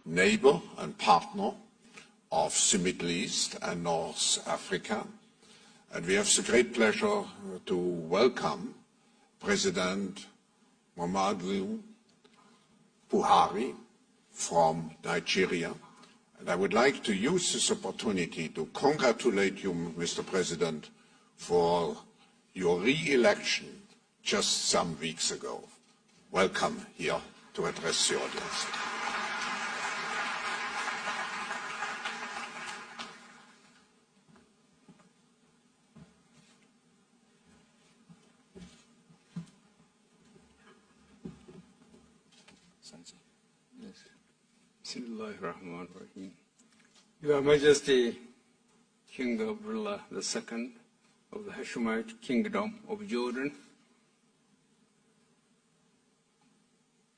neighbor and partner of the Middle East and North Africa. And we have the great pleasure to welcome President Muhammadu Buhari from Nigeria. And I would like to use this opportunity to congratulate you, Mr. President, for your re-election just some weeks ago. Welcome here to address the audience. Bismillahirrahmanirrahim. Your Majesty, King Abdullah II of the Hashemite Kingdom of Jordan,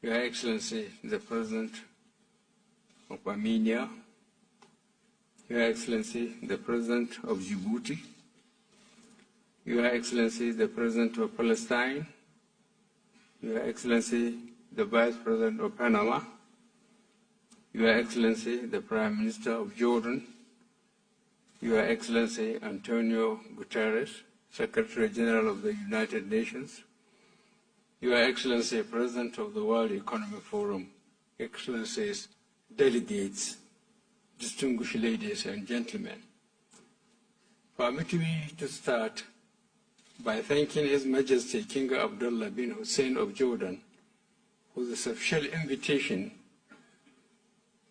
Your Excellency, the President of Armenia, Your Excellency, the President of Djibouti, Your Excellency, the President of Palestine, Your Excellency, the Vice President of Panama, Your Excellency, the Prime Minister of Jordan, Your Excellency Antonio Guterres, Secretary General of the United Nations, Your Excellency, President of the World Economic Forum, Excellencies, delegates, distinguished ladies and gentlemen. Permit me to start by thanking His Majesty King Abdullah bin Hussein of Jordan for the special invitation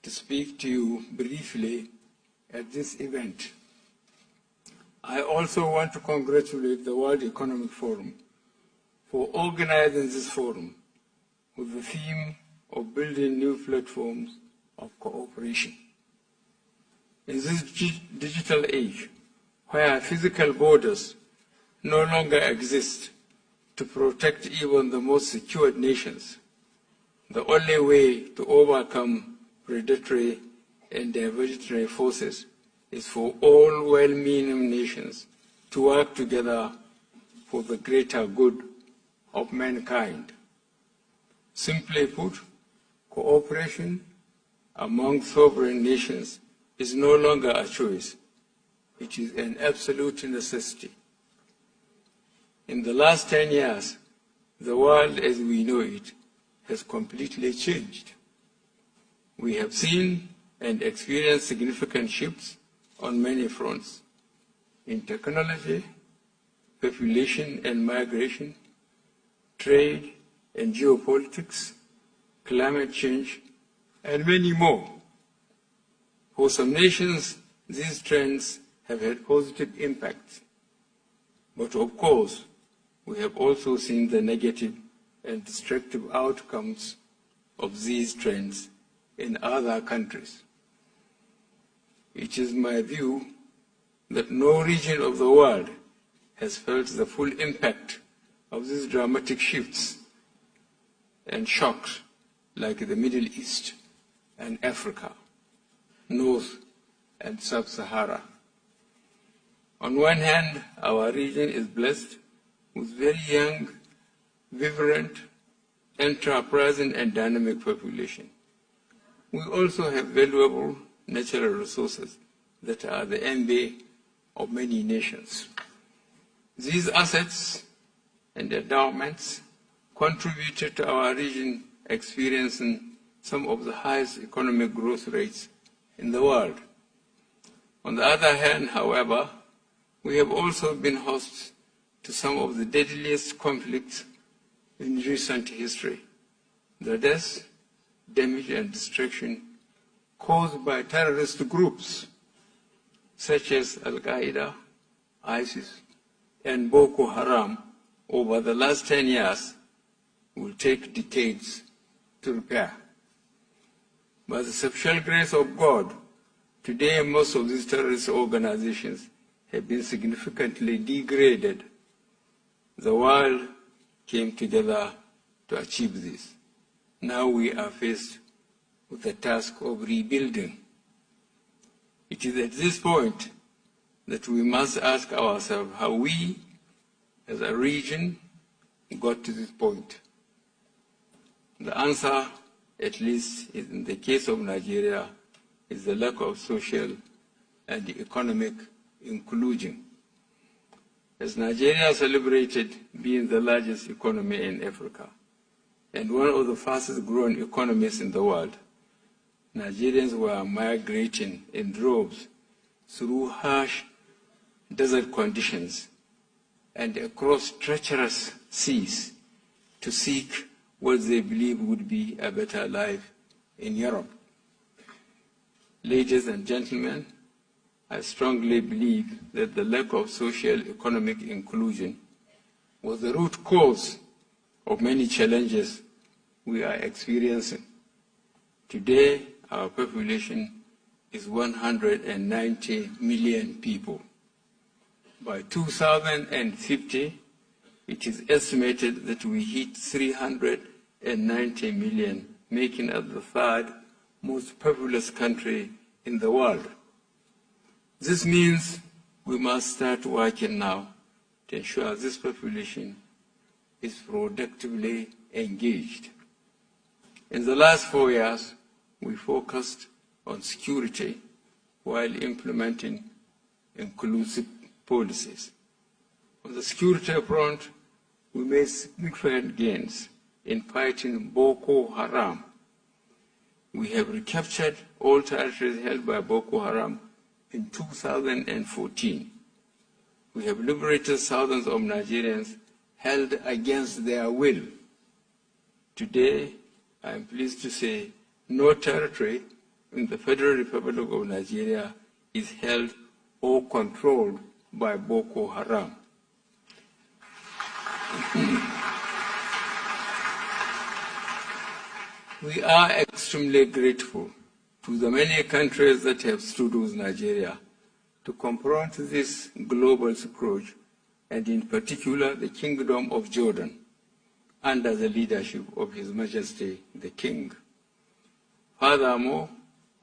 to speak to you briefly at this event. I also want to congratulate the World Economic Forum for organizing this forum with the theme of building new platforms of cooperation. In this digital age, where physical borders no longer exist to protect even the most secured nations, the only way to overcome predatory and diversionary forces is for all well-meaning nations to work together for the greater good of mankind. Simply put, cooperation among sovereign nations is no longer a choice. It is an absolute necessity. In the last 10 years, the world as we know it has completely changed. We have seen and experienced significant shifts on many fronts: in technology, population and migration, trade and geopolitics, climate change, and many more. For some nations, these trends have had positive impacts. But of course, we have also seen the negative and destructive outcomes of these trends in other countries. It is my view that no region of the world has felt the full impact of these dramatic shifts and shocks like the Middle East and Africa, North and Sub-Sahara. On one hand, our region is blessed with very young, vibrant, enterprising and dynamic population. We also have valuable natural resources that are the envy of many nations. These assets and endowments contributed to our region experiencing some of the highest economic growth rates in the world. On the other hand, however, we have also been hosts to some of the deadliest conflicts in recent history. The death, damage and destruction caused by terrorist groups such as Al-Qaeda, ISIS, and Boko Haram over the last 10 years will take decades to repair. By the special grace of God, today most of these terrorist organizations have been significantly degraded. The world came together to achieve this. Now we are faced with the task of rebuilding. It is at this point that we must ask ourselves how we, as a region, got to this point. The answer at least in the case of Nigeria, is the lack of social and economic inclusion. As Nigeria celebrated being the largest economy in Africa and one of the fastest growing economies in the world, Nigerians were migrating in droves through harsh desert conditions and across treacherous seas to seek what they believe would be a better life in Europe. Ladies and gentlemen, I strongly believe that the lack of social economic inclusion was the root cause of many challenges we are experiencing. Today, our population is 190 million people. By 2050, it is estimated that we hit 390 million, making us the third most populous country in the world. This means we must start working now to ensure this population is productively engaged. In the last 4 years, we focused on security while implementing inclusive policies. On the security front, we made significant gains in fighting Boko Haram. We have recaptured all territories held by Boko Haram in 2014. We have liberated thousands of Nigerians held against their will. Today, I am pleased to say no territory in the Federal Republic of Nigeria is held or controlled by Boko Haram. We are extremely grateful to the many countries that have stood with Nigeria to confront this global scourge, and in particular the Kingdom of Jordan, under the leadership of His Majesty the King. Furthermore,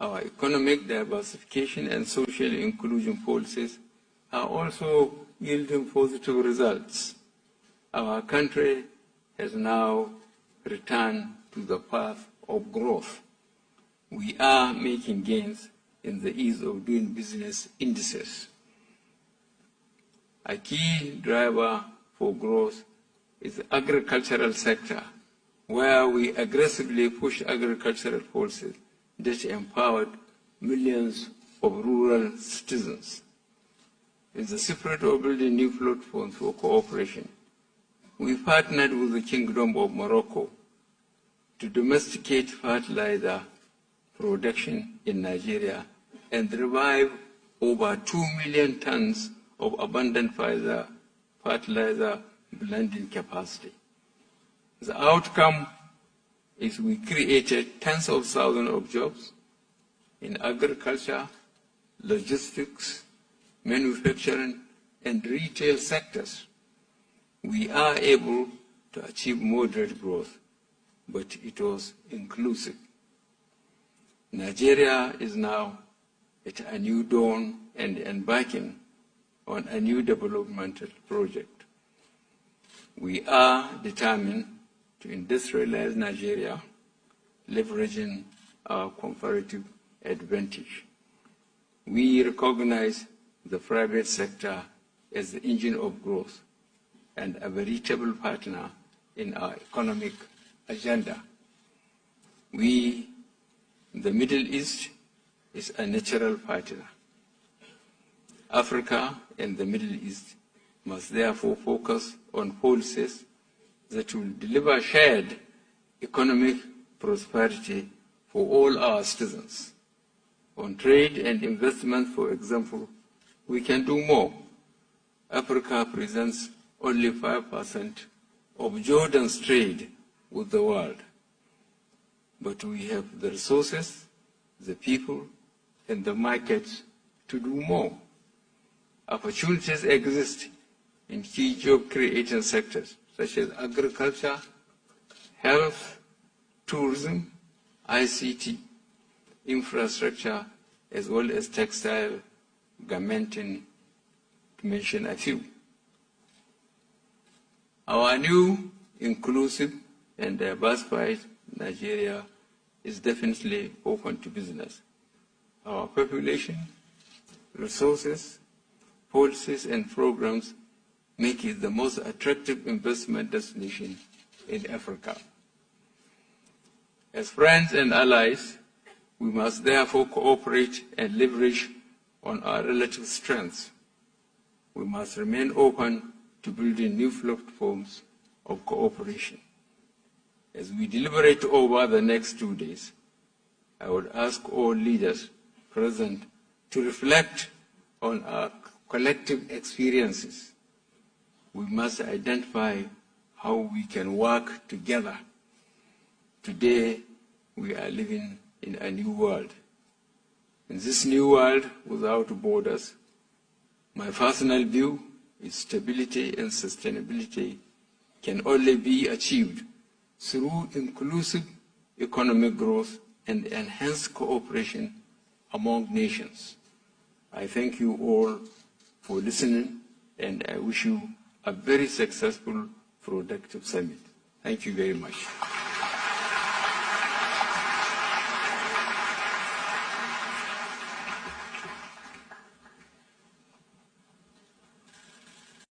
our economic diversification and social inclusion policies are also yielding positive results. Our country has now returned to the path of growth. We are making gains in the ease of doing business indices. A key driver for growth is the agricultural sector, where we aggressively push agricultural policies that empowered millions of rural citizens. In the spirit of building new platforms for cooperation, we partnered with the Kingdom of Morocco to domesticate fertilizer production in Nigeria and revive over 2 million tons of abundant fertilizer blending capacity. The outcome is we created tens of thousands of jobs in agriculture, logistics, manufacturing, and retail sectors. We are able to achieve moderate growth, but it was inclusive. Nigeria is now at a new dawn and embarking on a new developmental project. We are determined to industrialize Nigeria, leveraging our comparative advantage. We recognize the private sector as the engine of growth and a veritable partner in our economic agenda. The Middle East is a natural partner. Africa and the Middle East must therefore focus on policies that will deliver shared economic prosperity for all our citizens. On trade and investment, for example, we can do more. Africa presents only 5% of Jordan's trade with the world. But we have the resources, the people, and the markets to do more. Opportunities exist in key job-creating sectors such as agriculture, health, tourism, ICT, infrastructure, as well as textile, garmenting, to mention a few. Our new inclusive and diversified Nigeria is definitely open to business. Our population, resources, policies, and programs make it the most attractive investment destination in Africa. As friends and allies, we must therefore cooperate and leverage on our relative strengths. We must remain open to building new platforms of cooperation. As we deliberate over the next 2 days, I would ask all leaders present to reflect on our collective experiences. We must identify how we can work together. Today, we are living in a new world. In this new world without borders, my personal view is stability and sustainability can only be achieved through inclusive economic growth and enhanced cooperation among nations. I thank you all for listening, and I wish you a very successful, productive summit. Thank you very much.